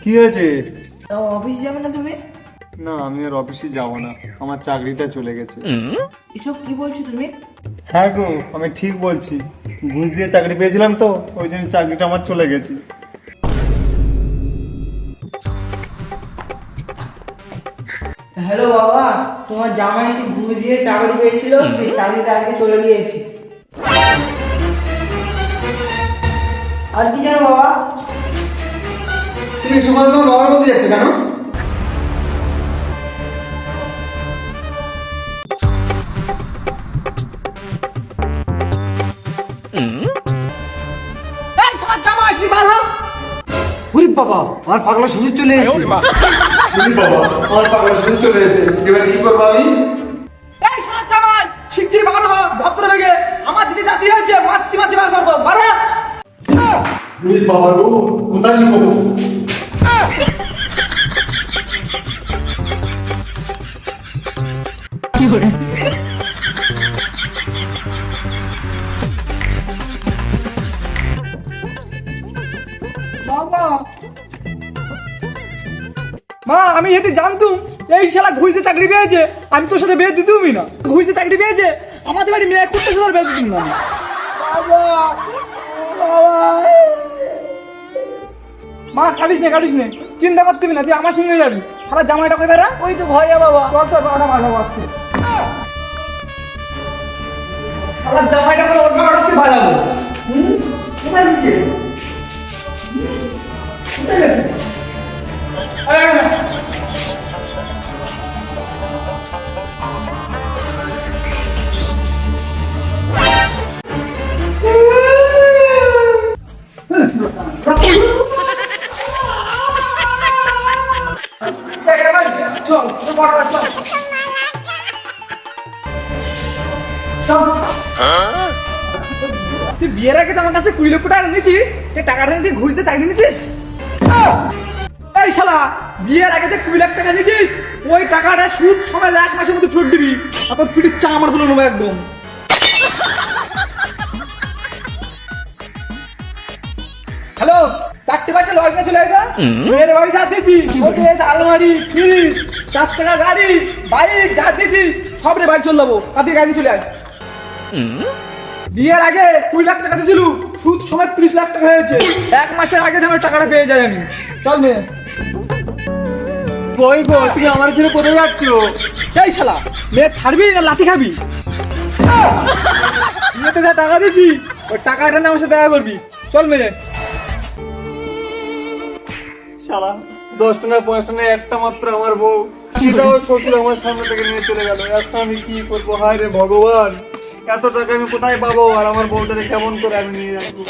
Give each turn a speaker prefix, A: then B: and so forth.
A: কি হয়েছে?
B: অফিস যাবে না তুমি?
A: না, আমি আর অফিসে যাব না, আমার চাকরিটা চলে গেছে।
B: এসব কি বলছো তুমি?
A: হ্যাঁ গো, আমি ঠিক বলছি। ঘুষ দিয়ে চাকরি পেয়েছিলাম তো, ওই জন্য চাকরিটা আমার চলে গেছে।
B: হ্যালো বাবা, তোমার জামাই সে ঘুষ দিয়ে চাকরি পেয়েছিল, সেই চাকরিটা আজকে চলে গিয়েছে। আর কি জানো বাবা?
A: তুমি এই সময় তোমার বাবার বলতে যাচ্ছে কেন?
B: এই শালা জামাই আসলি বার হ।
A: ওরে বাবা, আমার পাগলা শ্বশুর চলে এসেছে। ওরে বাবা, আমার পাগলা শ্বশুর চলে এসেছে। এবার কি করবো আমি?
B: এই শালা জামাই শিগগিরই বার হ, ভদ্রবেগে। আমার দিদি জাতি হয়েছে, মাতৃ বার করবো, বার হ।
A: ওরে বাবা গো, কোথায় লুকাবো?
B: মা, আমি যদি জানতুম এই শালা ঘুষে চাকরি পেয়েছে, আমি তোর সাথে বিয়ে দিতুমই না। ঘুষে চাকরি পেয়েছে, আমাদের বাড়ি মেয়ে করতে সাথে বিয়ে দিতুম না। মা কাটিস নে, চিন্তা করতে না, তুই আমার সঙ্গে যাবি। শালা জামাইটা কোথায় রা? ওই তো ঘরে বাবা। চল তো বাবা, ভালো আসছে। শালা জামাইটা করে ওর বাবাকে বাজাবো। কোথায় গেছে? কোথায় গেছে? তুই বিয়ের আগে তো আমার কাছে 20 লক্ষ টাকা নিয়েছিস, সে টাকাটা নিয়ে ঘুরতে চাকরি নিয়েছিস? এই শালা, বিয়ের আগে যে 20 লাখ টাকা নিয়েছিস, ওই টাকাটা সুদ সময় 1 মাসের মধ্যে ফেরত দিবি। অত পিটির চা আমার তুলে নেবো একদম। হ্যালো, 4টে বাজে লজ নিয়ে চলে আয়। মেয়ের বাড়ি যা দিয়েছি, শোকেস, আলমারি, ফ্রিজ, 4 চাকা গাড়ি, বাইক যা দিয়েছি সব রে বাড়ি চলে যাবো। তাদের গাড়ি চলে আয়। বিয়ের আগে 20 লাখ টাকা দিয়েছিল, সুদ সময় 30 লাখ টাকা হয়েছে। 1 মাসের আগে আমার টাকাটা পেয়ে যাই আমি। চল মেয়ে।
A: কই গো, তুমি আমার ছেড়ে কোথায় যাচ্ছ?
B: এই শালা, মেয়ে ছাড়বি না লাথি খাবি? বিয়েতে যা টাকা দিয়েছি, ওই টাকাটা না আমার সাথে দেখা করবি। চল মেয়ে।
A: শালা, 10টা না 5টা না, একটা মাত্র আমার বউ, সেটাও শ্বশুর আমার সামনে থেকে নিয়ে চলে গেল। এখন আমি কি করবো? হায় রে ভগবান, এত টাকা আমি কোথায় পাবো? আর আমার বউটাকে কেমন করে আমি নিয়ে যাবো?